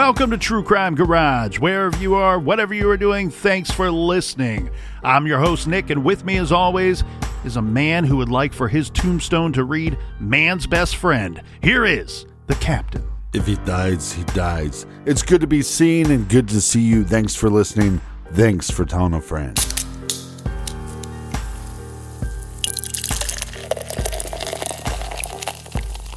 Welcome to True Crime Garage. Wherever you are, whatever you are doing, thanks for listening. I'm your host, Nick, and with me, as always, is a man who would like for his tombstone to read, Man's Best Friend. Here is the Captain. If he dies, he dies. It's good to be seen and good to see you. Thanks for listening. Thanks for telling a friend.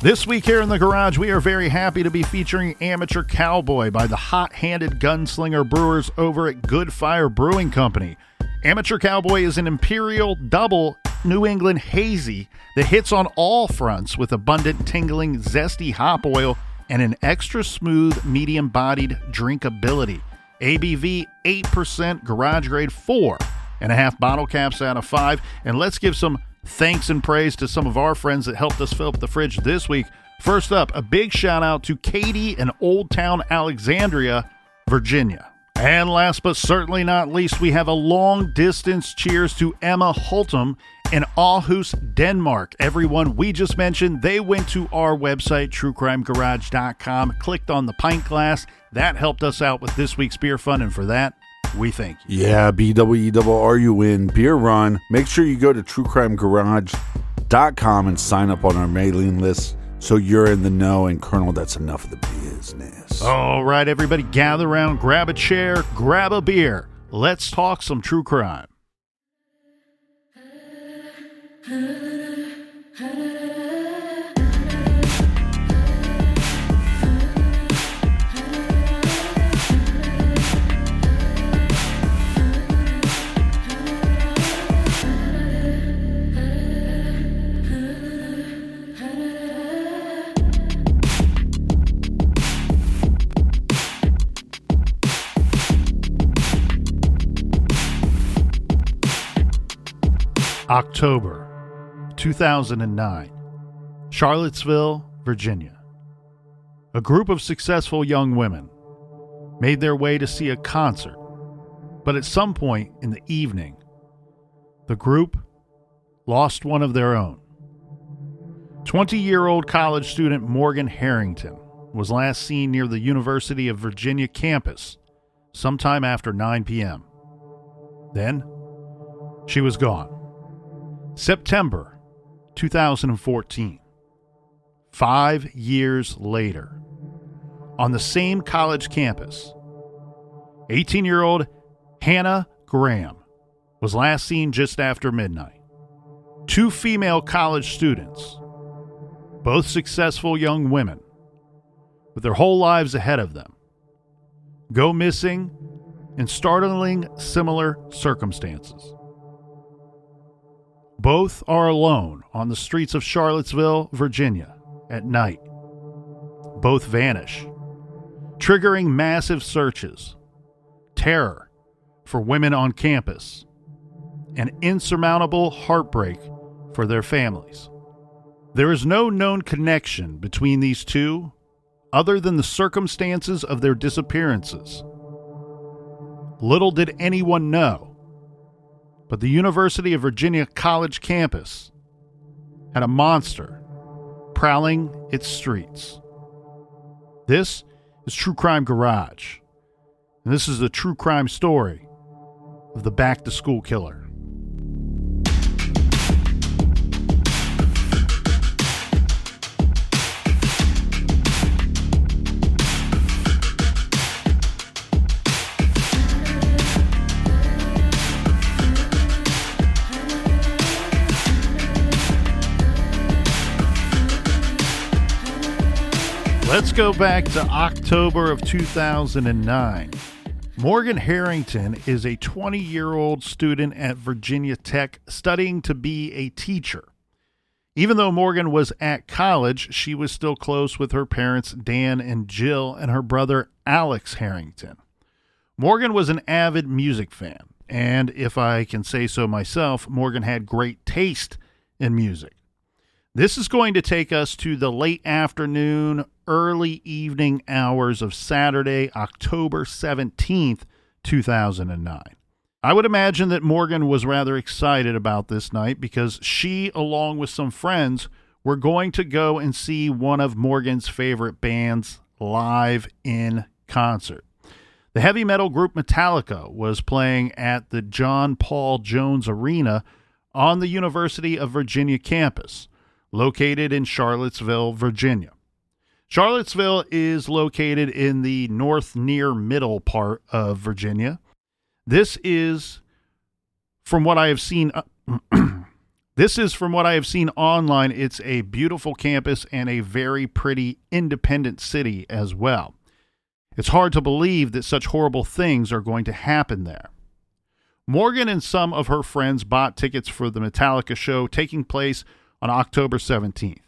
This week here in the garage, we are very happy to be featuring Amateur Cowboy by the hot-handed gunslinger brewers over at Goodfire Brewing Company. Amateur Cowboy is an imperial double New England hazy that hits on all fronts with abundant, tingling, zesty hop oil and an extra smooth, medium-bodied drinkability. ABV 8%, garage grade 4.5 bottle caps out of 5. And let's give some thanks and praise to some of our friends that helped us fill up the fridge this week. First up, a big shout out to Katie in Old Town Alexandria, Virginia. And last but certainly not least, we have a long distance cheers to Emma Holtum in Aarhus, Denmark. Everyone we just mentioned, they went to our website, truecrimegarage.com, clicked on the pint glass. That helped us out with this week's beer fund, and for that, we thank you. Yeah, BWERUN beer run. Make sure you go to truecrimegarage.com and sign up on our mailing list so you're in the know. And Colonel, that's enough of the business. All right, everybody, gather around, grab a chair, grab a beer. Let's talk some true crime. October 2009, Charlottesville, Virginia. A group of successful young women made their way to see a concert, but at some point in the evening, the group lost one of their own. 20-year-old college student Morgan Harrington was last seen near the University of Virginia campus sometime after 9 p.m. Then, she was gone. September 2014, 5 years later, on the same college campus, 18-year-old Hannah Graham was last seen just after midnight. 2 female college students, both successful young women, with their whole lives ahead of them, go missing in startling similar circumstances. Both are alone on the streets of Charlottesville, Virginia, at night. Both vanish, triggering massive searches, terror for women on campus, and insurmountable heartbreak for their families. There is no known connection between these two other than the circumstances of their disappearances. Little did anyone know, but the University of Virginia college campus had a monster prowling its streets. This is True Crime Garage, and this is the true crime story of the back-to-school killer. Let's go back to October of 2009. Morgan Harrington is a 20-year-old student at Virginia Tech studying to be a teacher. Even though Morgan was at college, she was still close with her parents, Dan and Jill, and her brother, Alex Harrington. Morgan was an avid music fan, and if I can say so myself, Morgan had great taste in music. This is going to take us to the late afternoon, early evening hours of Saturday, October 17th, 2009. I would imagine that Morgan was rather excited about this night because she, along with some friends, were going to go and see one of Morgan's favorite bands live in concert. The heavy metal group Metallica was playing at the John Paul Jones Arena on the University of Virginia campus, located in Charlottesville, Virginia. Charlottesville is located in the north near middle part of Virginia. This is from what I have seen online. It's a beautiful campus and a very pretty independent city as well. It's hard to believe that such horrible things are going to happen there. Morgan and some of her friends bought tickets for the Metallica show taking place on October 17th.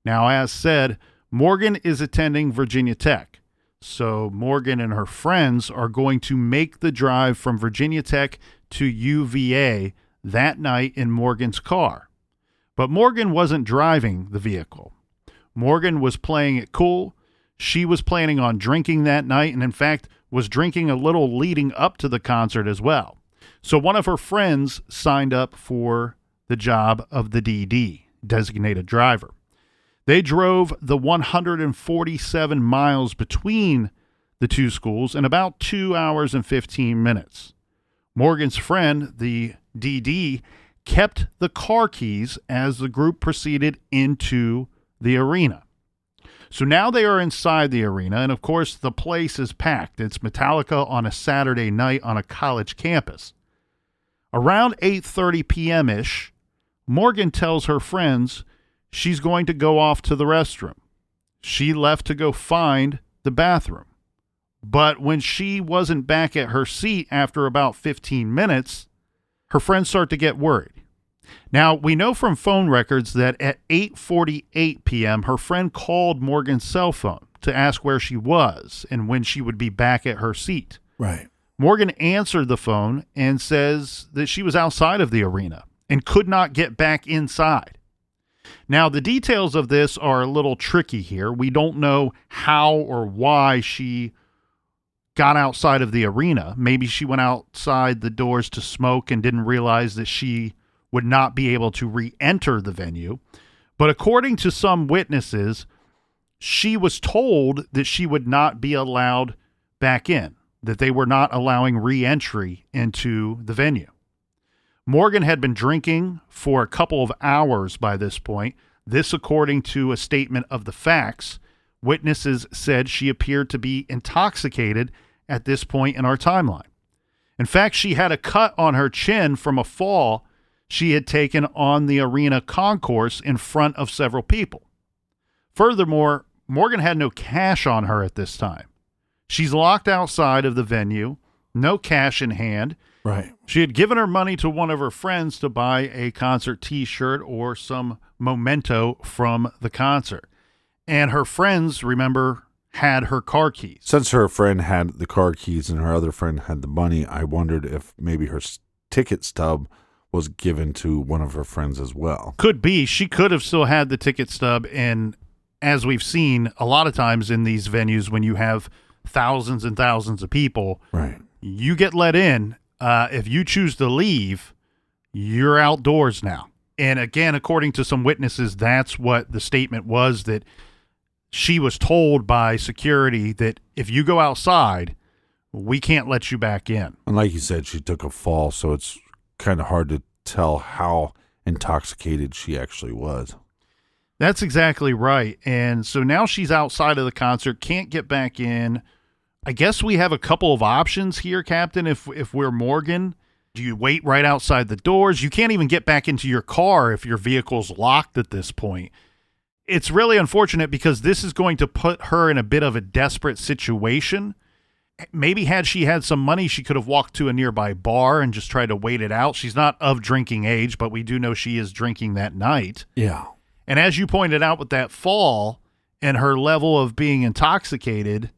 Now, as said, Morgan is attending Virginia Tech. So Morgan and her friends are going to make the drive from Virginia Tech to UVA that night in Morgan's car. But Morgan wasn't driving the vehicle. Morgan was playing it cool. She was planning on drinking that night and, in fact, was drinking a little leading up to the concert as well. So one of her friends signed up for the job of the DD, designated driver. They drove the 147 miles between the two schools in about 2 hours and 15 minutes. Morgan's friend, the DD, kept the car keys as the group proceeded into the arena. So now they are inside the arena, and of course the place is packed. It's Metallica on a Saturday night on a college campus. Around 8:30 p.m.-ish, Morgan tells her friends she's going to go off to the restroom. She left to go find the bathroom. But when she wasn't back at her seat after about 15 minutes, her friends start to get worried. Now, we know from phone records that at 8:48 p.m., her friend called Morgan's cell phone to ask where she was and when she would be back at her seat. Right. Morgan answered the phone and says that she was outside of the arena and could not get back inside. Now, the details of this are a little tricky here. We don't know how or why she got outside of the arena. Maybe she went outside the doors to smoke and didn't realize that she would not be able to re-enter the venue. But according to some witnesses, she was told that she would not be allowed back in, that they were not allowing re-entry into the venue. Morgan had been drinking for a couple of hours by this point. This, according to a statement of the facts, witnesses said she appeared to be intoxicated at this point in our timeline. In fact, she had a cut on her chin from a fall she had taken on the arena concourse in front of several people. Furthermore, Morgan had no cash on her at this time. She's locked outside of the venue, no cash in hand. Right. She had given her money to one of her friends to buy a concert t-shirt or some memento from the concert. And her friends, remember, had her car keys. Since her friend had the car keys and her other friend had the money, I wondered if maybe her ticket stub was given to one of her friends as well. Could be. She could have still had the ticket stub. And as we've seen a lot of times in these venues, when you have thousands and thousands of people, right, you get let in. If you choose to leave, you're outdoors now. And again, according to some witnesses, that's what the statement was, that she was told by security that if you go outside, we can't let you back in. And like you said, she took a fall, so it's kind of hard to tell how intoxicated she actually was. That's exactly right. And so now she's outside of the concert, can't get back in. I guess we have a couple of options here, Captain, if we're Morgan. Do you wait right outside the doors? You can't even get back into your car if your vehicle's locked at this point. It's really unfortunate because this is going to put her in a bit of a desperate situation. Maybe had she had some money, she could have walked to a nearby bar and just tried to wait it out. She's not of drinking age, but we do know she is drinking that night. Yeah. And as you pointed out with that fall and her level of being intoxicated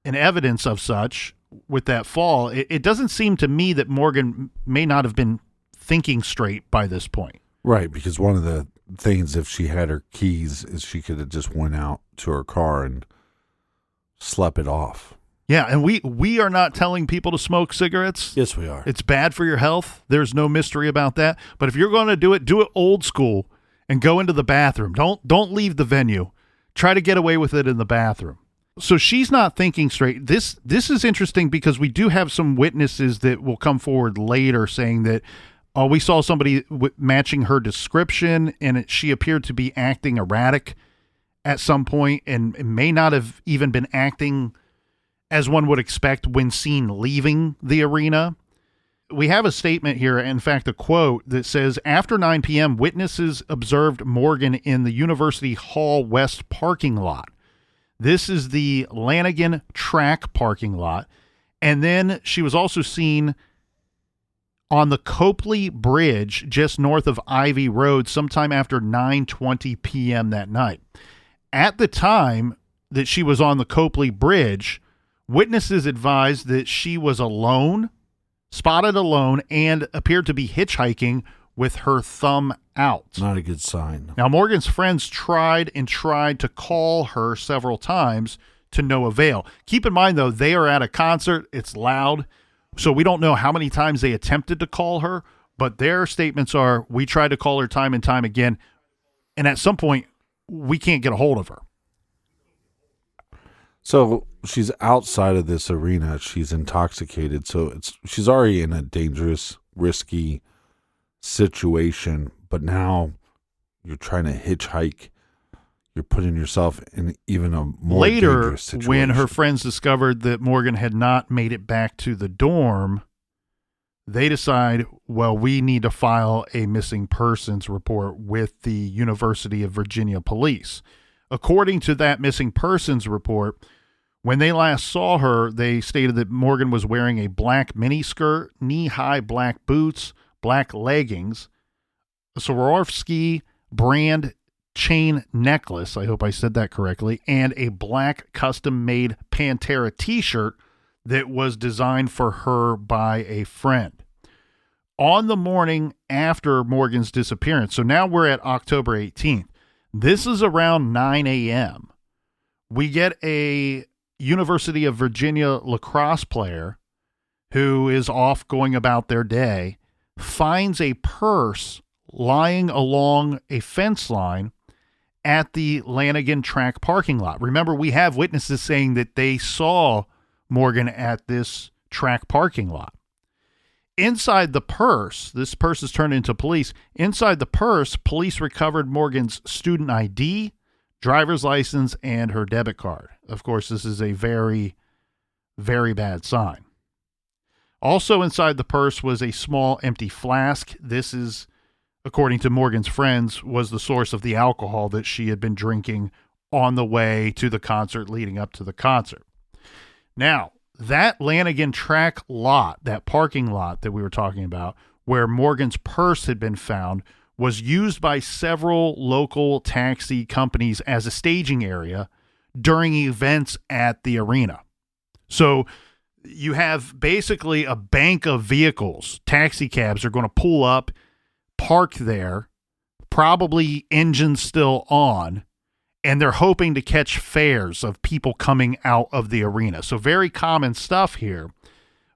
and evidence of such with that fall, it doesn't seem to me that Morgan may not have been thinking straight by this point. Right, because one of the things, if she had her keys, is she could have just went out to her car and slept it off. Yeah, and we are not telling people to smoke cigarettes. Yes, we are. It's bad for your health. There's no mystery about that. But if you're going to do it old school and go into the bathroom. Don't leave the venue. Try to get away with it in the bathroom. So she's not thinking straight. This is interesting because we do have some witnesses that will come forward later saying that we saw somebody matching her description, and she appeared to be acting erratic at some point and may not have even been acting as one would expect when seen leaving the arena. We have a statement here, in fact, a quote that says, after 9 p.m., witnesses observed Morgan in the University Hall West parking lot. This is the Lanigan track parking lot. And then she was also seen on the Copley Bridge just north of Ivy Road sometime after 9:20 p.m. that night. At the time that she was on the Copley Bridge, witnesses advised that she was alone, spotted alone, and appeared to be hitchhiking with her thumb out. Not a good sign. Now, Morgan's friends tried to call her several times to no avail. Keep in mind, though, they are at a concert. It's loud. So we don't know how many times they attempted to call her, but their statements are, we tried to call her time and time again, and at some point, we can't get a hold of her. So she's outside of this arena. She's intoxicated. So she's already in a dangerous, risky situation. But now you're trying to hitchhike. You're putting yourself in even a more dangerous situation. When her friends discovered that Morgan had not made it back to the dorm, they decide, well, we need to file a missing persons report with the University of Virginia police. According to that missing persons report, when they last saw her, they stated that Morgan was wearing a black miniskirt, knee-high black boots, black leggings, a Swarovski brand chain necklace, I hope I said that correctly, and a black custom-made Pantera t-shirt that was designed for her by a friend. On the morning after Morgan's disappearance, so now we're at October 18th, this is around 9 a.m., we get a University of Virginia lacrosse player who is off going about their day, finds a purse lying along a fence line at the Lanigan track parking lot. Remember, we have witnesses saying that they saw Morgan at this track parking lot. Inside the purse, this purse is turned into police. Inside the purse, police recovered Morgan's student ID, driver's license, and her debit card. Of course, this is a very, very bad sign. Also inside the purse was a small empty flask. This is, according to Morgan's friends, was the source of the alcohol that she had been drinking on the way to the concert, leading up to the concert. Now, that Lanigan track lot, that parking lot that we were talking about, where Morgan's purse had been found, was used by several local taxi companies as a staging area during events at the arena. So you have basically a bank of vehicles. Taxi cabs are going to pull up, park there, probably engines still on, and they're hoping to catch fares of people coming out of the arena. So very common stuff here,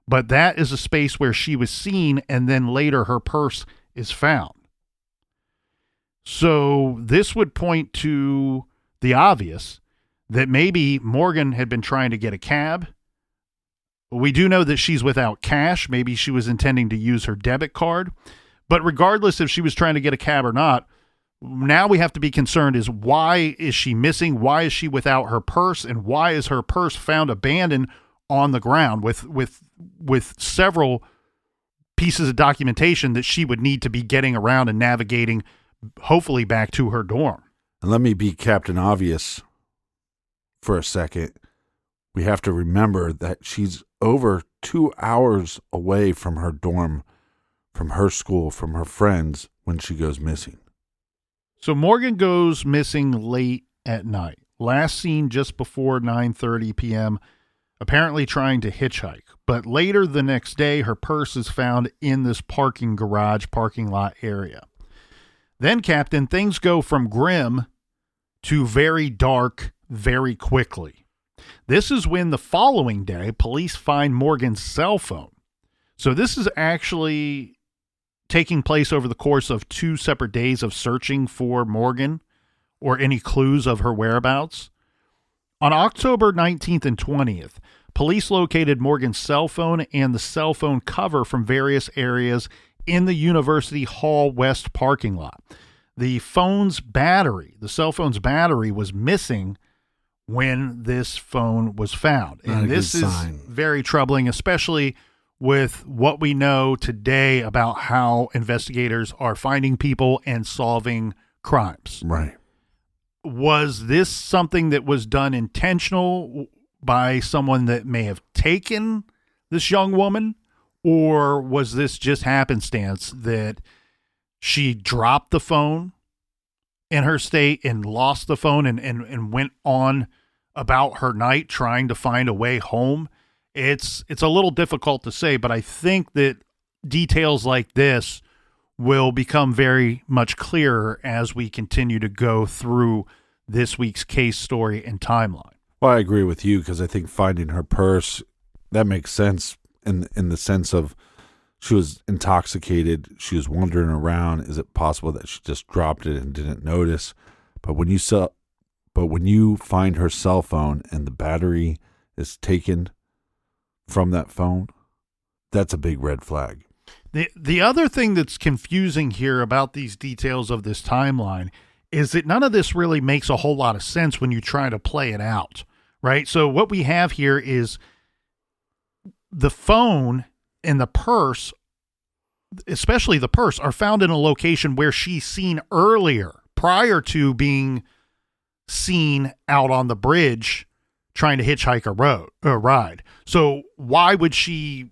but that is a space where she was seen, and then later her purse is found. So this would point to the obvious, that maybe Morgan had been trying to get a cab. We do know that she's without cash. Maybe she was intending to use her debit card. But regardless if she was trying to get a cab or not, now we have to be concerned is, why is she missing? Why is she without her purse? And why is her purse found abandoned on the ground with several pieces of documentation that she would need to be getting around and navigating, hopefully back to her dorm? And let me be Captain Obvious for a second. We have to remember that she's over 2 hours away from her dorm, from her school, from her friends when she goes missing. So Morgan goes missing late at night. Last seen just before 9:30 p.m., apparently trying to hitchhike. But later the next day, her purse is found in this parking lot area. Then, Captain, things go from grim to very dark very quickly. This is when the following day, police find Morgan's cell phone. So this is actually taking place over the course of 2 separate days of searching for Morgan or any clues of her whereabouts. On October 19th and 20th, police located Morgan's cell phone and the cell phone cover from various areas in the University Hall West parking lot. The cell phone's battery was missing when this phone was found. And this is very troubling, especially with what we know today about how investigators are finding people and solving crimes. Right. Was this something that was done intentional by someone that may have taken this young woman, or was this just happenstance that she dropped the phone in her state and lost the phone and went on about her night trying to find a way home? It's a little difficult to say, but I think that details like this will become very much clearer as we continue to go through this week's case story and timeline. Well, I agree with you because I think finding her purse, that makes sense in the sense of she was intoxicated. She was wandering around. Is it possible that she just dropped it and didn't notice? But when you find her cell phone and the battery is taken from that phone, that's a big red flag. The other thing that's confusing here about these details of this timeline is that none of this really makes a whole lot of sense when you try to play it out, right? So what we have here is the phone and the purse, especially the purse, are found in a location where she's seen earlier, prior to being seen out on the bridge trying to hitchhike a ride. So why would she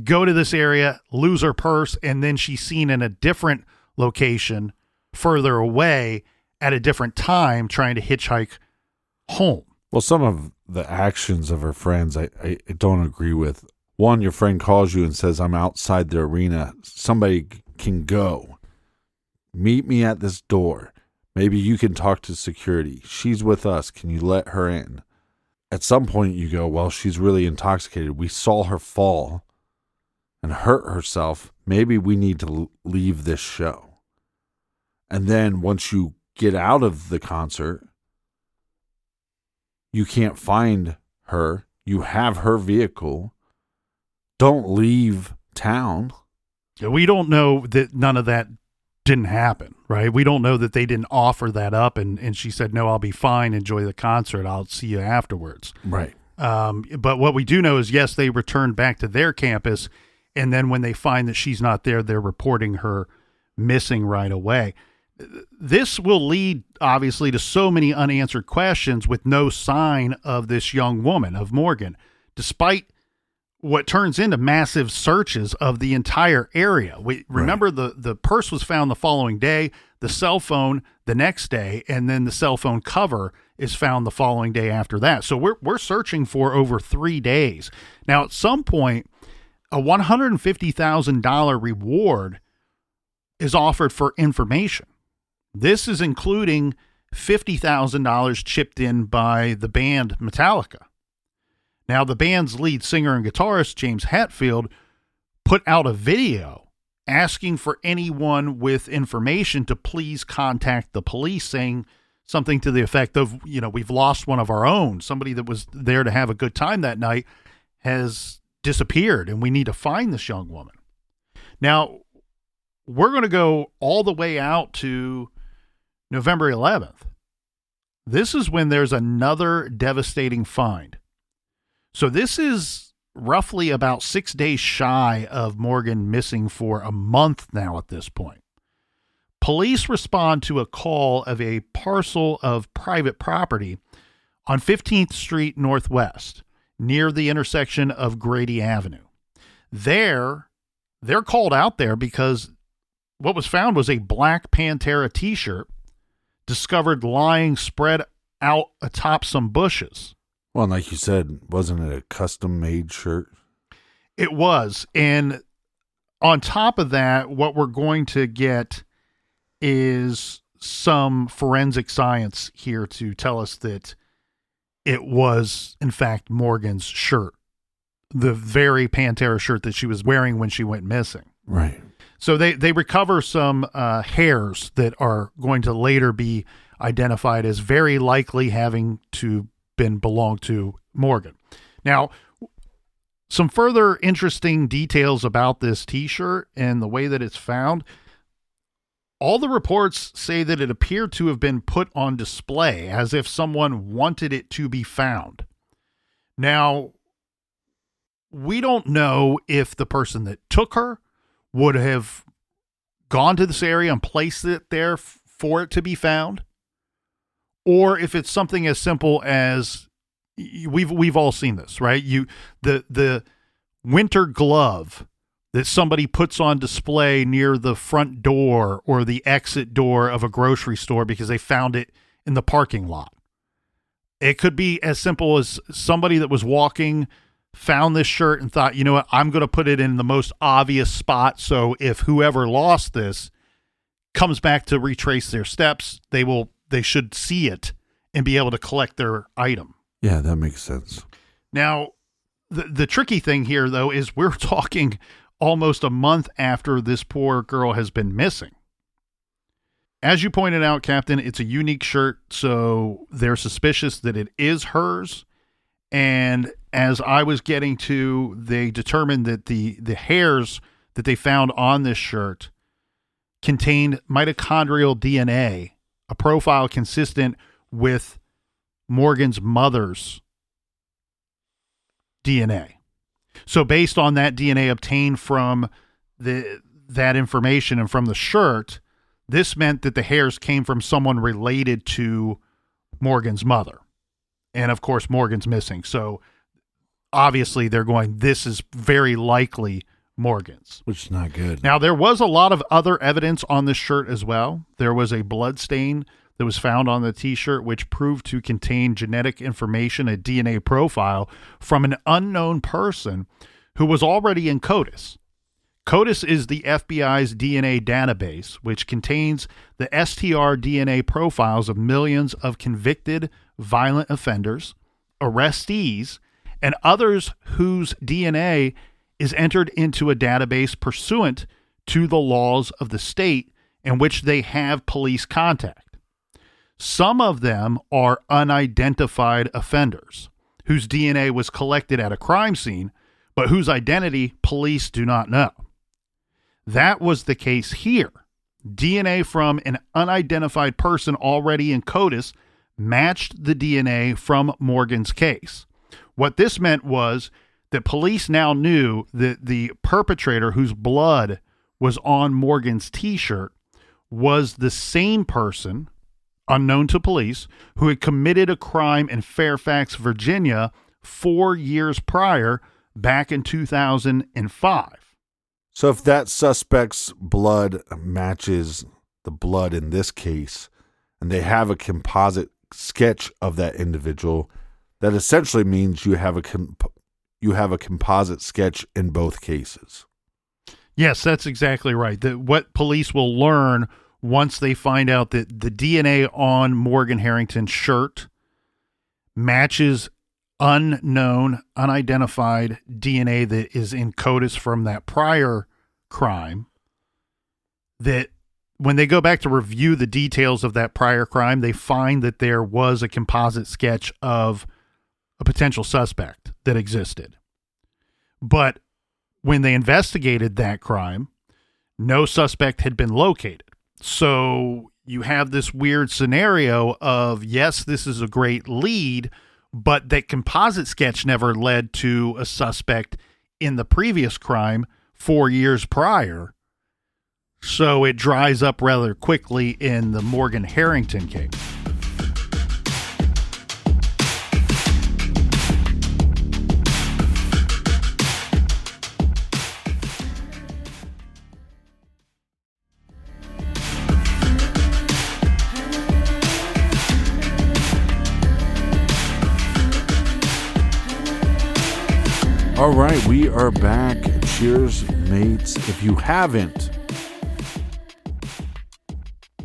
go to this area, lose her purse, and then she's seen in a different location further away at a different time trying to hitchhike home? Well, some of the actions of her friends I don't agree with. One, your friend calls you and says, I'm outside the arena. Somebody can go. Meet me at this door. Maybe you can talk to security. She's with us. Can you let her in? At some point you go, well, she's really intoxicated. We saw her fall and hurt herself. Maybe we need to leave this show. And then once you get out of the concert, you can't find her. You have her vehicle. Don't leave town. We don't know that none of that didn't happen, right? We don't know that they didn't offer that up and she said, no, I'll be fine. Enjoy the concert. I'll see you afterwards. Right. But what we do know is, yes, they returned back to their campus. And then when they find that she's not there, they're reporting her missing right away. This will lead, obviously, to so many unanswered questions with no sign of this young woman, of Morgan, despite what turns into massive searches of the entire area. Remember, the purse was found the following day, the cell phone the next day, and then the cell phone cover is found the following day after that. So we're searching for over 3 days. Now, at some point, a $150,000 reward is offered for information. This is including $50,000 chipped in by the band Metallica. Now, the band's lead singer and guitarist, James Hetfield, put out a video asking for anyone with information to please contact the police, saying something to the effect of, we've lost one of our own. Somebody that was there to have a good time that night has disappeared, and we need to find this young woman. Now, we're going to go all the way out to November 11th. This is when there's another devastating find. So this is roughly about 6 days shy of Morgan missing for a month now at this point. Police respond to a call of a parcel of private property on 15th Street Northwest, near the intersection of Grady Avenue. They're called out there because what was found was a black Pantera t-shirt discovered lying spread out atop some bushes. Well, like you said, wasn't it a custom-made shirt? It was. And on top of that, what we're going to get is some forensic science here to tell us that it was, in fact, Morgan's shirt. The very Pantera shirt that she was wearing when she went missing. Right. So they recover some hairs that are going to later be identified as very likely having to belonged to Morgan. Now, some further interesting details about this T-shirt and the way that it's found. All the reports say that it appeared to have been put on display as if someone wanted it to be found. Now, we don't know if the person that took her would have gone to this area and placed it there for it to be found, or if it's something as simple as we've all seen this, right? The winter glove that somebody puts on display near the front door or the exit door of a grocery store because they found it in the parking lot. It could be as simple as somebody that was walking, found this shirt and thought, you know what, I'm going to put it in the most obvious spot. So if whoever lost this comes back to retrace their steps, they should see it and be able to collect their item. Yeah, that makes sense. Now, the tricky thing here, though, is we're talking almost a month after this poor girl has been missing. As you pointed out, Captain, it's a unique shirt, so they're suspicious that it is hers. And as I was getting to, they determined that the hairs that they found on this shirt contained mitochondrial DNA, a profile consistent with Morgan's mother's DNA. So based on that DNA obtained from that information and from the shirt, this meant that the hairs came from someone related to Morgan's mother. And of course, Morgan's missing. So obviously they're going, this is very likely Morgan's. Which is not good. Now, there was a lot of other evidence on this shirt as well. There was a blood stain that was found on the T-shirt, which proved to contain genetic information, a DNA profile from an unknown person who was already in CODIS. CODIS is the FBI's DNA database, which contains the STR DNA profiles of millions of convicted violent offenders, arrestees, and others whose DNA is entered into a database pursuant to the laws of the state in which they have police contact. Some of them are unidentified offenders whose DNA was collected at a crime scene, but whose identity police do not know. That was the case here. DNA from an unidentified person already in CODIS matched the DNA from Morgan's case. What this meant was that police now knew that the perpetrator whose blood was on Morgan's T-shirt was the same person, unknown to police, who had committed a crime in Fairfax, Virginia 4 years prior, back in 2005. So if that suspect's blood matches the blood in this case, and they have a composite sketch of that individual, that essentially means you have a composite sketch in both cases. Yes, that's exactly right. What police will learn once they find out that the DNA on Morgan Harrington's shirt matches unknown, unidentified DNA that is in CODIS from that prior crime, that when they go back to review the details of that prior crime, they find that there was a composite sketch of a potential suspect that existed. But when they investigated that crime, no suspect had been located. So you have this weird scenario of, yes, this is a great lead, but that composite sketch never led to a suspect in the previous crime 4 years prior. So it dries up rather quickly in the Morgan Harrington case. All right, we are back. Cheers, mates. If you haven't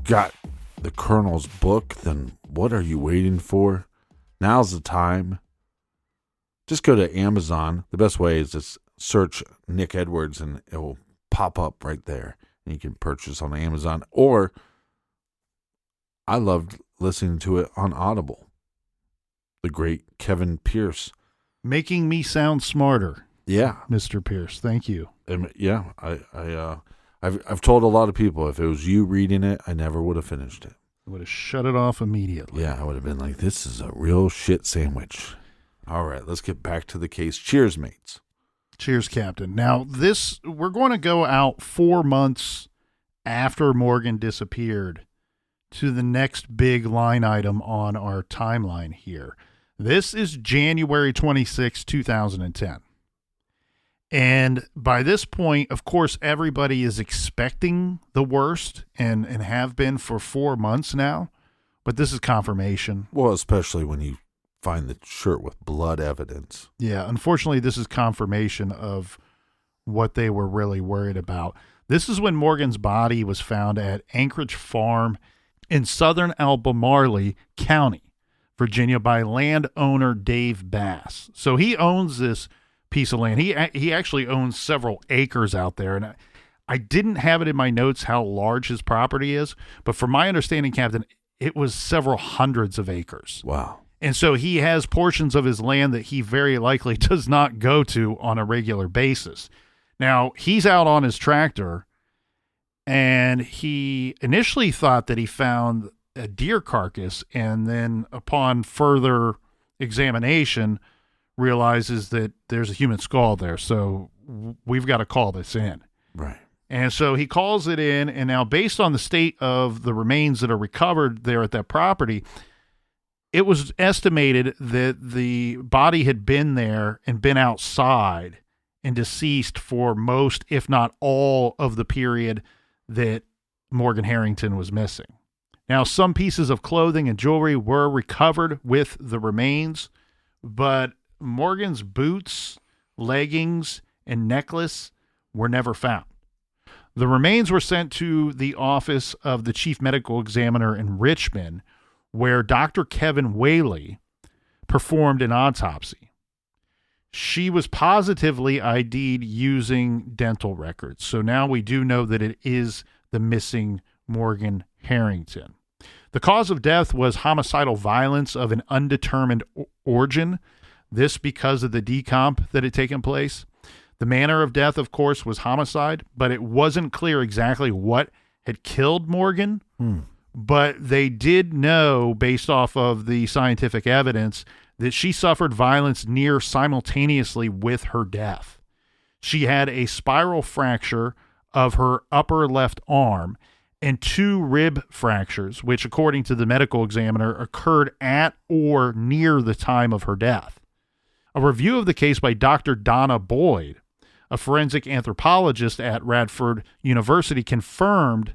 got the Colonel's book, then what are you waiting for? Now's the time. Just go to Amazon. The best way is just search Nick Edwards and it will pop up right there. And you can purchase on Amazon. Or I loved listening to it on Audible. the great Kevin Pierce. Making me sound smarter. Yeah. Mr. Pierce, thank you. Yeah, I've told a lot of people if it was you reading it, I never would have finished it. I would have shut it off immediately. Yeah, I would have been like, this is a real shit sandwich. All right, let's get back to the case. Cheers, mates. Cheers, Captain. Now, we're going to go out 4 months after Morgan disappeared to the next big line item on our timeline here. This is January 26, 2010. And by this point, of course, everybody is expecting the worst and have been for 4 months now. But this is confirmation. Well, especially when you find the shirt with blood evidence. Yeah, unfortunately, this is confirmation of what they were really worried about. This is when Morgan's body was found at Anchorage Farm in southern Albemarle County, Virginia, by landowner Dave Bass. So he owns this piece of land. He actually owns several acres out there, and I didn't have it in my notes how large his property is, but from my understanding, Captain, it was several hundreds of acres. Wow. And so he has portions of his land that he very likely does not go to on a regular basis. Now, he's out on his tractor, and he initially thought that he found a deer carcass, and then upon further examination realizes that there's a human skull there. So we've got to call this in. Right. And so he calls it in, and now based on the state of the remains that are recovered there at that property, it was estimated that the body had been there and been outside and deceased for most, if not all, of the period that Morgan Harrington was missing. Now, some pieces of clothing and jewelry were recovered with the remains, but Morgan's boots, leggings, and necklace were never found. The remains were sent to the office of the chief medical examiner in Richmond, where Dr. Kevin Whaley performed an autopsy. She was positively ID'd using dental records. So now we do know that it is the missing Morgan Harrington. The cause of death was homicidal violence of an undetermined origin. This because of the decomp that had taken place. The manner of death, of course, was homicide, but it wasn't clear exactly what had killed Morgan. But they did know, based off of the scientific evidence, that she suffered violence near simultaneously with her death. She had a spiral fracture of her upper left arm and 2 rib fractures, which, according to the medical examiner, occurred at or near the time of her death. A review of the case by Dr. Donna Boyd, a forensic anthropologist at Radford University, confirmed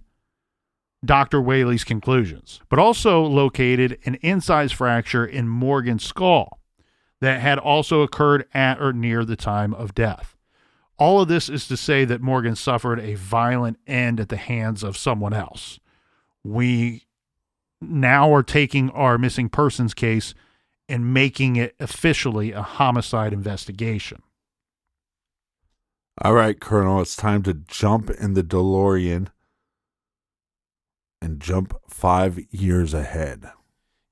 Dr. Whaley's conclusions, but also located an incised fracture in Morgan's skull that had also occurred at or near the time of death. All of this is to say that Morgan suffered a violent end at the hands of someone else. We now are taking our missing persons case and making it officially a homicide investigation. All right, Colonel, it's time to jump in the DeLorean and jump 5 years ahead.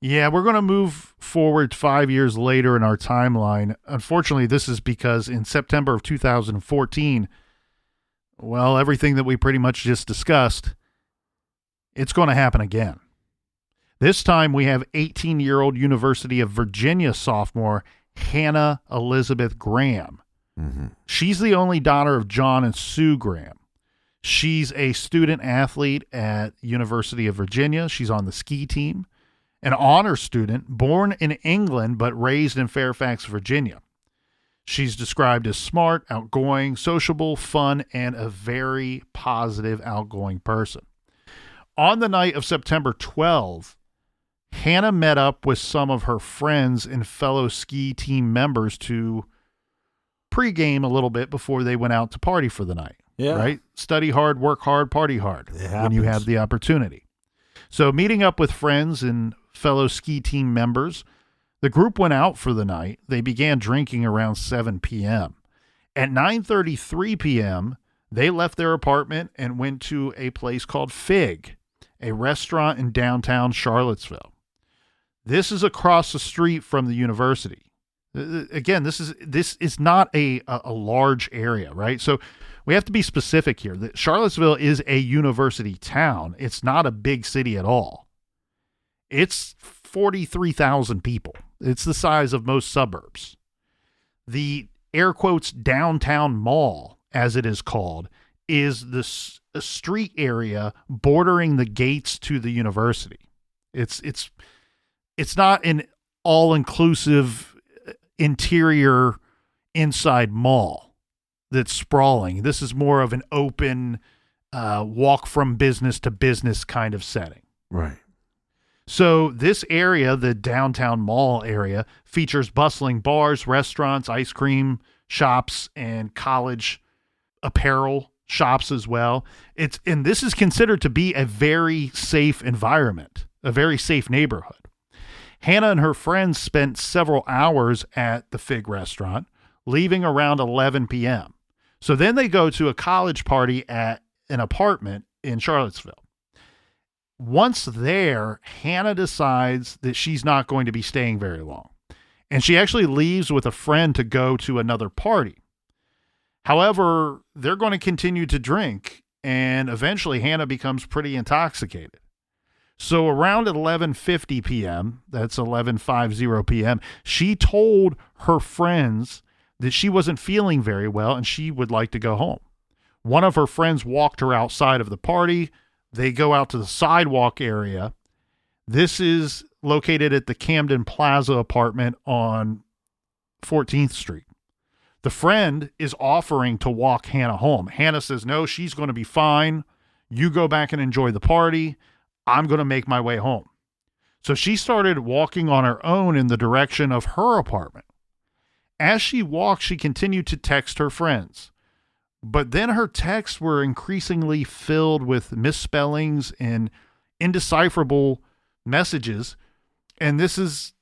Yeah, we're going to move forward 5 years later in our timeline. Unfortunately, this is because in September of 2014, well, everything that we pretty much just discussed, it's going to happen again. This time we have 18-year-old University of Virginia sophomore Hannah Elizabeth Graham. Mm-hmm. She's the only daughter of John and Sue Graham. She's a student athlete at University of Virginia. She's on the ski team. An honor student, born in England but raised in Fairfax, Virginia. She's described as smart, outgoing, sociable, fun, and a very positive, outgoing person. On the night of September 12th, Hannah met up with some of her friends and fellow ski team members to pregame a little bit before they went out to party for the night. Yeah. Right? Study hard, work hard, party hard It when you have the opportunity. So meeting up with friends and fellow ski team members, the group went out for the night. They began drinking around 7 p.m. At 9:33 p.m., they left their apartment and went to a place called Fig, a restaurant in downtown Charlottesville. This is across the street from the university. Again, this is not a large area, right? So we have to be specific here. That Charlottesville is a university town. It's not a big city at all. It's 43,000 people. It's the size of most suburbs. The air quotes downtown mall, as it is called, is a street area bordering the gates to the university. It's not an all-inclusive interior inside mall that's sprawling. This is more of an open walk from business to business kind of setting. Right. So this area, the downtown mall area, features bustling bars, restaurants, ice cream shops, and college apparel shops as well. And this is considered to be a very safe environment, a very safe neighborhood. Hannah and her friends spent several hours at the Fig restaurant, leaving around 11 p.m. So then they go to a college party at an apartment in Charlottesville. Once there, Hannah decides that she's not going to be staying very long, and she actually leaves with a friend to go to another party. However, they're going to continue to drink, and eventually Hannah becomes pretty intoxicated. So around 11:50 p.m., that's 11:50 p.m., she told her friends that she wasn't feeling very well and she would like to go home. One of her friends walked her outside of the party. They go out to the sidewalk area. This is located at the Camden Plaza apartment on 14th Street. The friend is offering to walk Hannah home. Hannah says, no, she's going to be fine. You go back and enjoy the party. I'm going to make my way home. So she started walking on her own in the direction of her apartment. As she walked, she continued to text her friends. But then her texts were increasingly filled with misspellings and indecipherable messages. And this is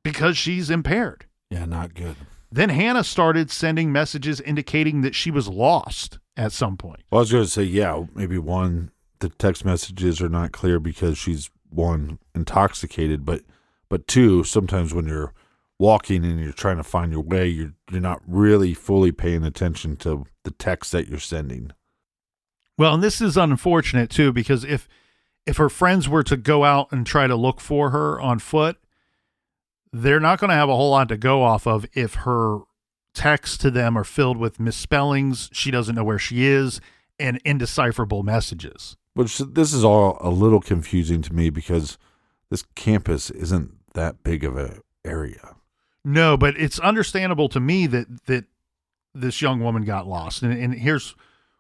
because she's impaired. Yeah, not good. Then Hannah started sending messages indicating that she was lost at some point. Well, I was going to say, yeah, maybe one, the text messages are not clear because she's, one, intoxicated, but two, sometimes when you're walking and you're trying to find your way, you're not really fully paying attention to the text that you're sending. Well, and this is unfortunate too, because if her friends were to go out and try to look for her on foot, they're not going to have a whole lot to go off of if her texts to them are filled with misspellings, she doesn't know where she is, and indecipherable messages. Which, this is all a little confusing to me because this campus isn't that big of an area. No, but it's understandable to me that this young woman got lost. And here's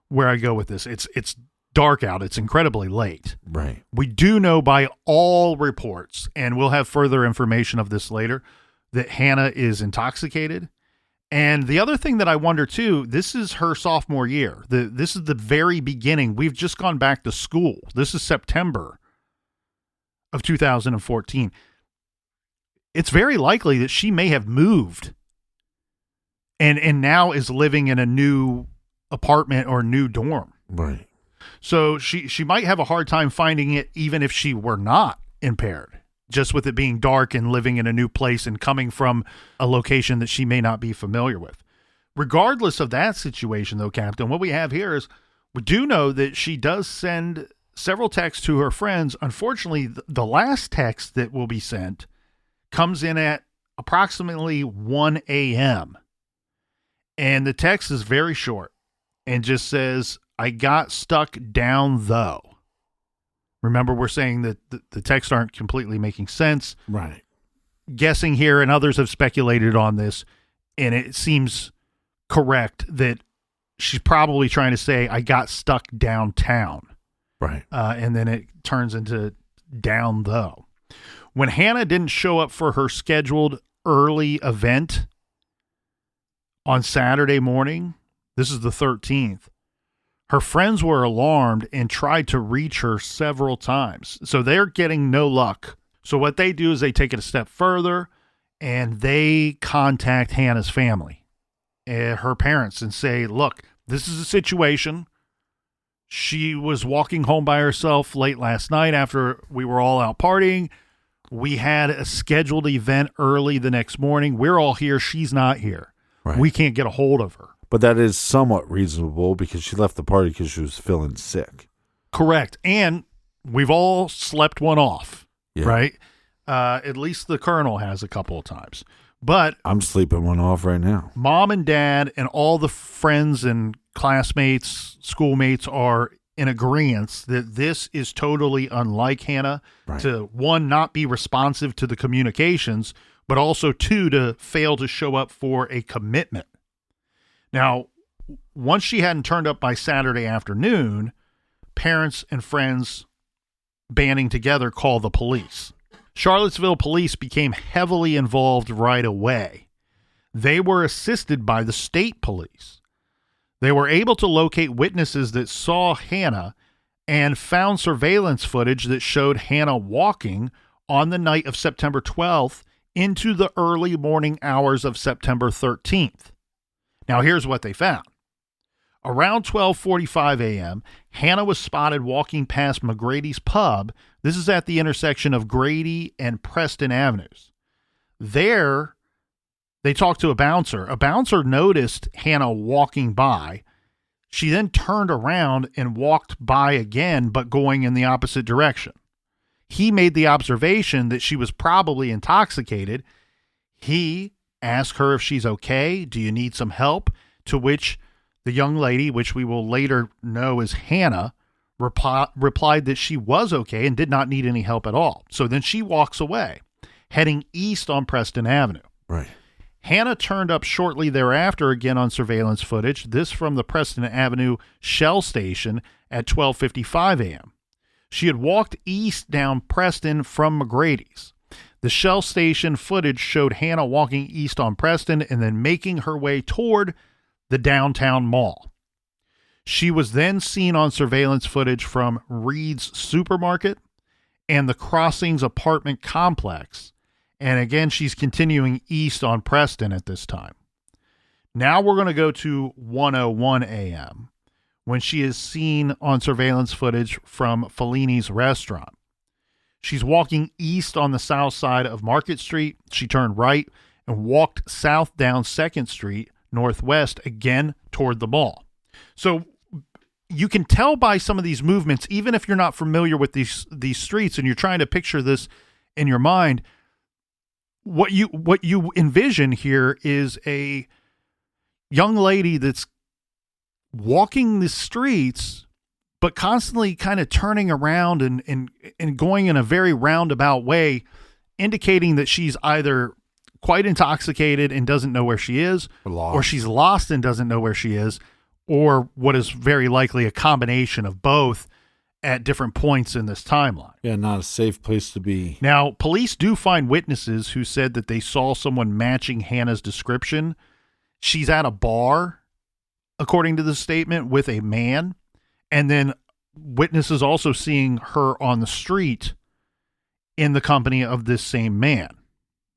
where I go with this. It's dark out. It's incredibly late. Right. We do know by all reports, and we'll have further information of this later, that Hannah is intoxicated. And the other thing that I wonder too, this is her sophomore year. This is the very beginning. We've just gone back to school. This is September of 2014. It's very likely that she may have moved and now is living in a new apartment or new dorm. Right. So she might have a hard time finding it even if she were not impaired, just with it being dark and living in a new place and coming from a location that she may not be familiar with. Regardless of that situation, though, Captain, what we have here is we do know that she does send several texts to her friends. Unfortunately, the last text that will be sent comes in at approximately 1 a.m. And the text is very short and just says, I got stuck down though. Remember, we're saying that the texts aren't completely making sense. Right. Guessing here, and others have speculated on this, and it seems correct that she's probably trying to say, I got stuck downtown. Right. And then it turns into down though. When Hannah didn't show up for her scheduled early event on Saturday morning, this is the 13th, her friends were alarmed and tried to reach her several times. So they're getting no luck. So what they do is they take it a step further and they contact Hannah's family, her parents, and say, look, this is a situation. She was walking home by herself late last night after we were all out partying. We had a scheduled event early the next morning. We're all here. She's not here. Right. We can't get a hold of her. But that is somewhat reasonable because she left the party because she was feeling sick. Correct. And we've all slept one off, right? At least the colonel has a couple of times. But I'm sleeping one off right now. Mom and dad and all the friends and classmates, schoolmates are in agreement that this is totally unlike Hannah to, one, not be responsive to the communications, but also, two, to fail to show up for a commitment. Now, once she hadn't turned up by Saturday afternoon, parents and friends banding together called the police. Charlottesville police became heavily involved right away. They were assisted by the state police. They were able to locate witnesses that saw Hannah and found surveillance footage that showed Hannah walking on the night of September 12th into the early morning hours of September 13th. Now, here's what they found. Around 12:45 a.m., Hannah was spotted walking past McGrady's Pub. This is at the intersection of Grady and Preston Avenues. There, they talked to a bouncer. A bouncer noticed Hannah walking by. She then turned around and walked by again, but going in the opposite direction. He made the observation that she was probably intoxicated. He asked her if she's okay. Do you need some help? To which the young lady, which we will later know as Hannah, replied that she was okay and did not need any help at all. So then she walks away, heading east on Preston Avenue. Right. Hannah turned up shortly thereafter again on surveillance footage, this from the Preston Avenue Shell Station at 12:55 a.m. She had walked east down Preston from McGrady's. The Shell Station footage showed Hannah walking east on Preston and then making her way toward the downtown mall. She was then seen on surveillance footage from Reed's Supermarket and the Crossings apartment complex. And again, she's continuing east on Preston at this time. Now we're going to go to 1:01 a.m. when she is seen on surveillance footage from Fellini's restaurant. She's walking east on the south side of Market Street. She turned right and walked south down 2nd Street, northwest, again toward the mall. So you can tell by some of these movements, even if you're not familiar with these streets and you're trying to picture this in your mind, what you envision here is a young lady that's walking the streets, but constantly kind of turning around and going in a very roundabout way, indicating that she's either quite intoxicated and doesn't know where she is, or she's lost and doesn't know where she is, or what is very likely a combination of both at different points in this timeline. Yeah, not a safe place to be. Now, police do find witnesses who said that they saw someone matching Hannah's description. She's at a bar, according to the statement, with a man, and then witnesses also seeing her on the street in the company of this same man.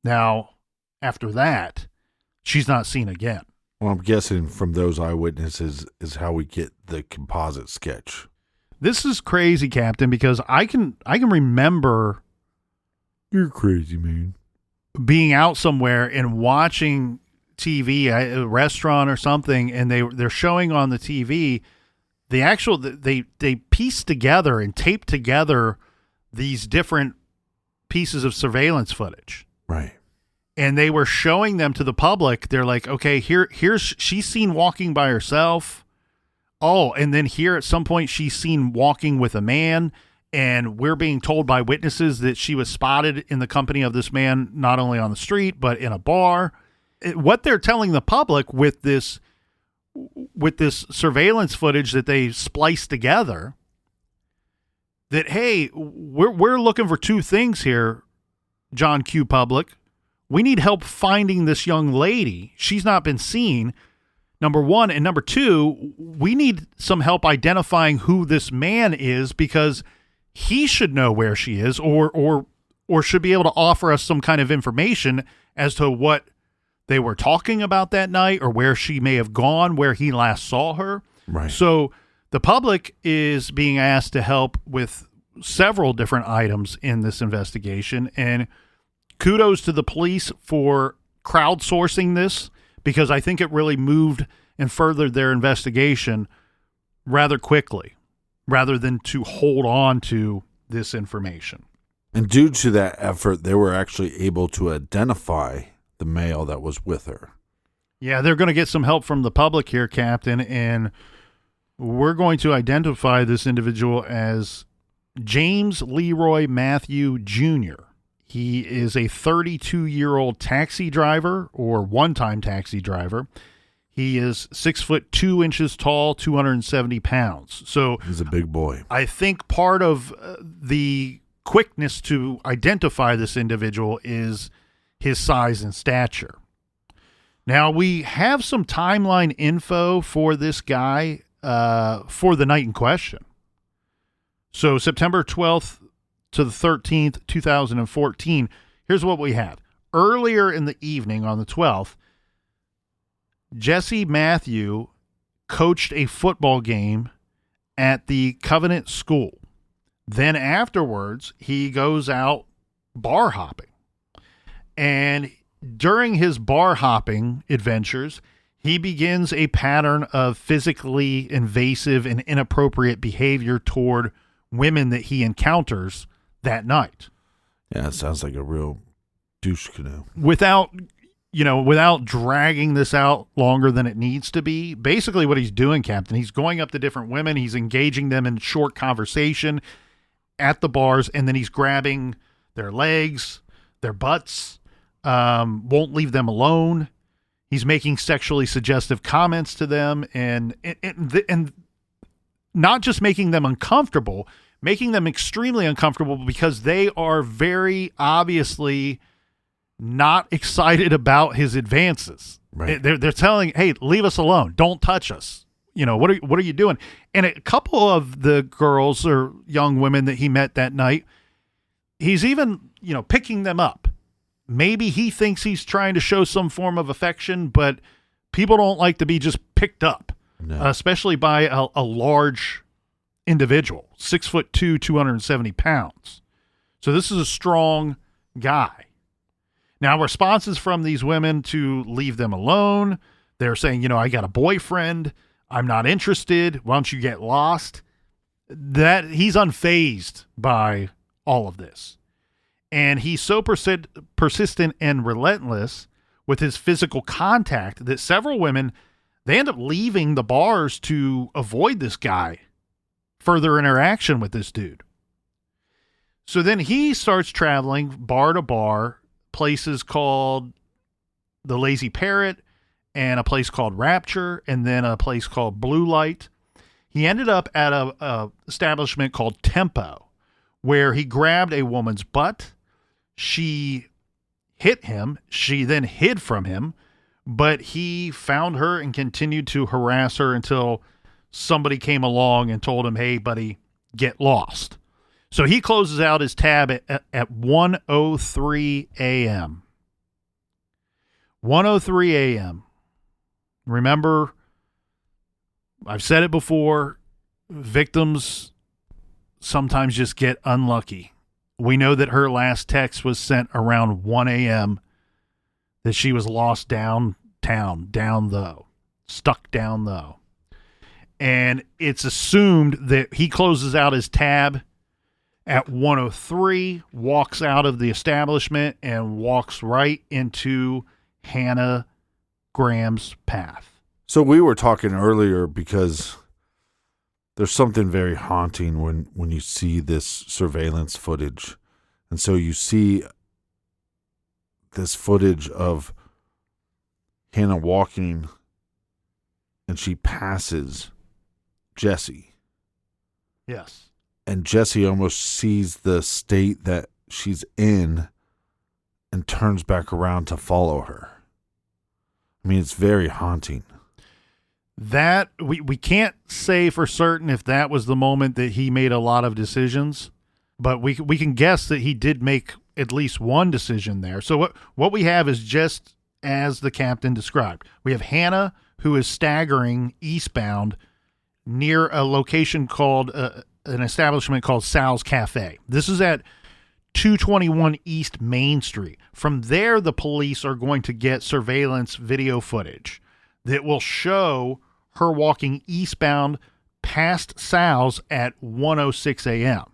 Now, after that, she's not seen again. Well, I'm guessing from those eyewitnesses is how we get the composite sketch. This is crazy, Captain, because I can remember. You're crazy, man. Being out somewhere and watching TV, a restaurant or something, and they're showing on the TV they piece together and tape together these different pieces of surveillance footage. Right. And they were showing them to the public. They're like, okay, here's she's seen walking by herself. Oh, and then here at some point she's seen walking with a man, and we're being told by witnesses that she was spotted in the company of this man, not only on the street, but in a bar. What they're telling the public with this surveillance footage that they spliced together, that, hey, we're looking for two things here, John Q. Public. We need help finding this young lady. She's not been seen, number one. And number two, we need some help identifying who this man is, because he should know where she is, or should be able to offer us some kind of information as to what they were talking about that night, or where she may have gone, where he last saw her. Right. So the public is being asked to help with several different items in this investigation, and kudos to the police for crowdsourcing this, because I think it really moved and furthered their investigation rather quickly, rather than to hold on to this information. And due to that effort, they were actually able to identify the male that was with her. Yeah, they're going to get some help from the public here, Captain, and we're going to identify this individual as James Leroy Matthew Jr. He is a 32-year-old taxi driver, or one-time taxi driver. He is 6'2" tall, 270 pounds. So he's a big boy. I think part of the quickness to identify this individual is his size and stature. Now, we have some timeline info for this guy for the night in question. So September 12th to the 13th, 2014, here's what we have. Earlier in the evening on the 12th, Jesse Matthew coached a football game at the Covenant School. Then afterwards, he goes out bar hopping. And during his bar hopping adventures, he begins a pattern of physically invasive and inappropriate behavior toward women that he encounters that night. Yeah, it sounds like a real douche canoe. Without dragging this out longer than it needs to be, basically what he's doing, Captain, he's going up to different women, he's engaging them in short conversation at the bars, and then he's grabbing their legs, their butts, won't leave them alone. He's making sexually suggestive comments to them, and not just making them uncomfortable, making them extremely uncomfortable, because they are very obviously not excited about his advances. Right. They're telling, hey, leave us alone. Don't touch us. What are you doing? And a couple of the girls or young women that he met that night, he's even, picking them up. Maybe he thinks he's trying to show some form of affection, but people don't like to be just picked up, especially by a large individual, 6'2", 270 pounds. So this is a strong guy. Now, responses from these women to leave them alone. They're saying, I got a boyfriend. I'm not interested. Why don't you get lost? That he's unfazed by all of this. And he's so persistent and relentless with his physical contact that several women, they end up leaving the bars to avoid this guy, further interaction with this dude. So then he starts traveling bar to bar, places called the Lazy Parrot and a place called Rapture, and then a place called Blue Light. He ended up at a establishment called Tempo, where he grabbed a woman's butt. She hit him. She then hid from him, but he found her and continued to harass her until somebody came along and told him, hey, buddy, get lost. So he closes out his tab at 1:03 a.m. 1:03 a.m. Remember, I've said it before, victims sometimes just get unlucky. We know that her last text was sent around 1 a.m., that she was lost downtown, stuck down though. And it's assumed that he closes out his tab at 1:03, walks out of the establishment, and walks right into Hannah Graham's path. So we were talking earlier because there's something very haunting when you see this surveillance footage. And so you see this footage of Hannah walking, and she passes Jesse. Yes. And Jesse almost sees the state that she's in and turns back around to follow her. I mean, it's very haunting. That we can't say for certain if that was the moment that he made a lot of decisions, but we can guess that he did make at least one decision there. So what we have is just as the captain described. We have Hannah, who is staggering eastbound near a location called an establishment called Sal's Cafe. This is at 221 East Main Street. From there, the police are going to get surveillance video footage that will show her walking eastbound past Sal's at 1:06 a.m.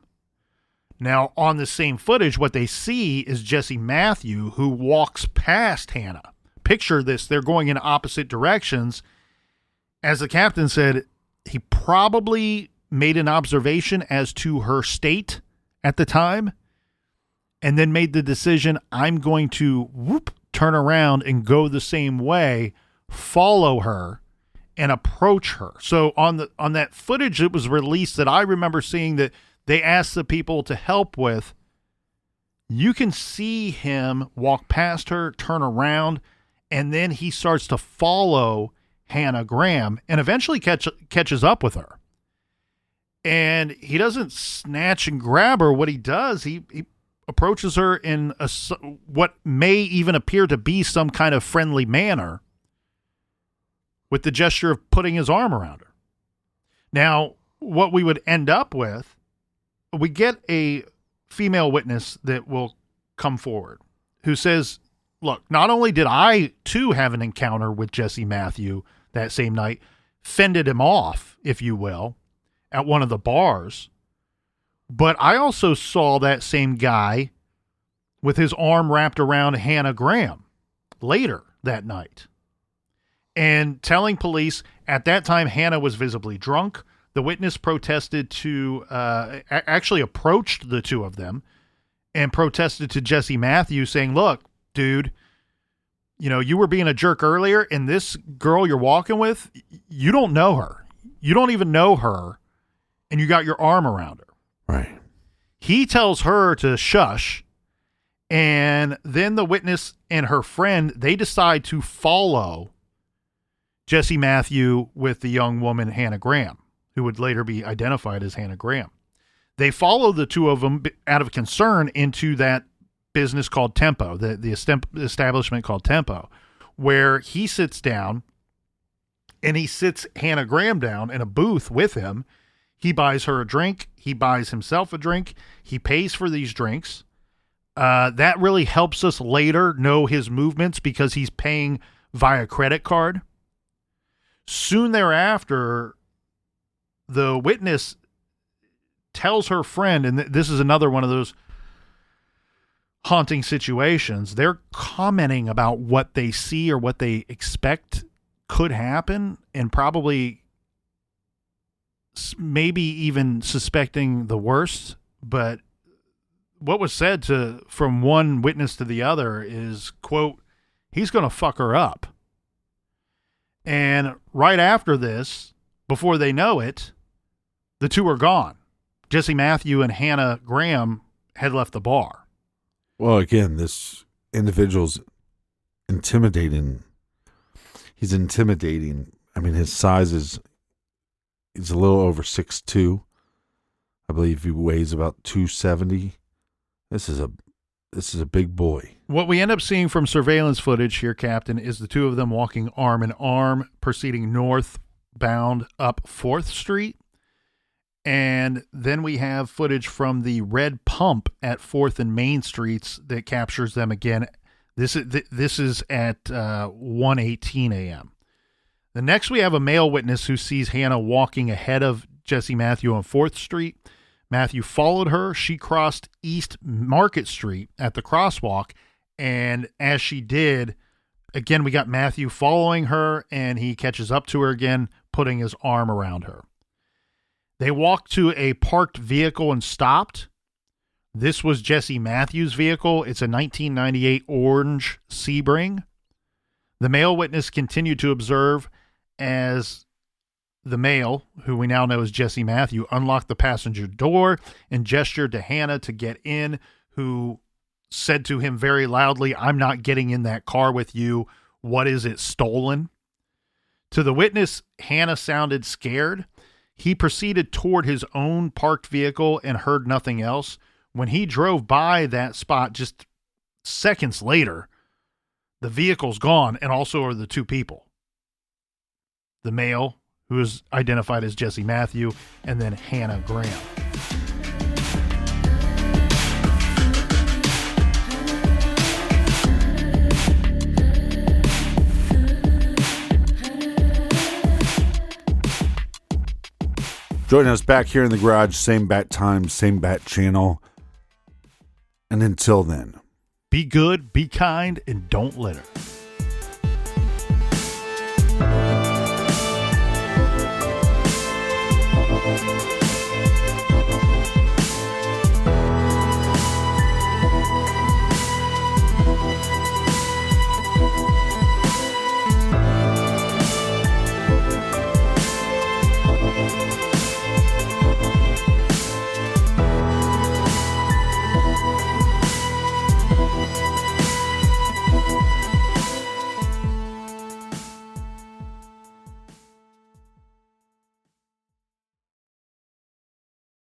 Now, on the same footage, what they see is Jesse Matthew, who walks past Hannah. Picture this, they're going in opposite directions. As the captain said, he probably made an observation as to her state at the time and then made the decision, I'm going to turn around and go the same way, follow her, and approach her. So on that footage that was released that I remember seeing that they asked the people to help with, you can see him walk past her, turn around, and then he starts to follow Hannah Graham and eventually catches up with her. And he doesn't snatch and grab her. What he does, he approaches her in what may even appear to be some kind of friendly manner with the gesture of putting his arm around her. Now, what we would end up with, we get a female witness that will come forward who says, look, not only did I too have an encounter with Jesse Matthew that same night, fended him off, if you will, at one of the bars, but I also saw that same guy with his arm wrapped around Hannah Graham later that night. And telling police at that time Hannah was visibly drunk. The witness protested to, actually approached the two of them and protested to Jesse Matthews saying, look, dude, you know, you were being a jerk earlier, and this girl you're walking with, you don't know her. You don't even know her, and you got your arm around her. Right. He tells her to shush, and then the witness and her friend, they decide to follow Jesse Matthew with the young woman, Hannah Graham, who would later be identified as Hannah Graham. They follow the two of them out of concern into that business called Tempo, the establishment called Tempo, where he sits down and he sits Hannah Graham down in a booth with him. He buys her a drink. He buys himself a drink. He pays for these drinks. That really helps us later know his movements because he's paying via credit card. Soon thereafter, the witness tells her friend, and this is another one of those haunting situations, they're commenting about what they see or what they expect could happen, and probably maybe even suspecting the worst. But what was said from one witness to the other is, quote, he's going to fuck her up. And right after this, before they know it, the two are gone. Jesse Matthew and Hannah Graham had left the bar. Well, again, this individual's intimidating. He's intimidating. I mean, his size he's a little over 6'2". I believe he weighs about 270. This is a big boy. What we end up seeing from surveillance footage here, Captain, is the two of them walking arm in arm, proceeding northbound up 4th Street. And then we have footage from the red pump at 4th and Main Streets that captures them again. This is at 1:18 a.m. The next we have a male witness who sees Hannah walking ahead of Jesse Matthew on 4th Street. Matthew followed her. She crossed East Market Street at the crosswalk. And as she did, again, we got Matthew following her, and he catches up to her again, putting his arm around her. They walked to a parked vehicle and stopped. This was Jesse Matthews' vehicle. It's a 1998 orange Sebring. The male witness continued to observe as the male, who we now know as Jesse Matthew, unlocked the passenger door and gestured to Hannah to get in, who said to him very loudly, I'm not getting in that car with you. What is it, stolen? To the witness, Hannah sounded scared. He proceeded toward his own parked vehicle and heard nothing else. When he drove by that spot just seconds later, the vehicle's gone, and also are the two people. The male who is identified as Jesse Matthew, and then Hannah Graham. Join us back here in the garage, same bat time, same bat channel. And until then, be good, be kind, and don't litter.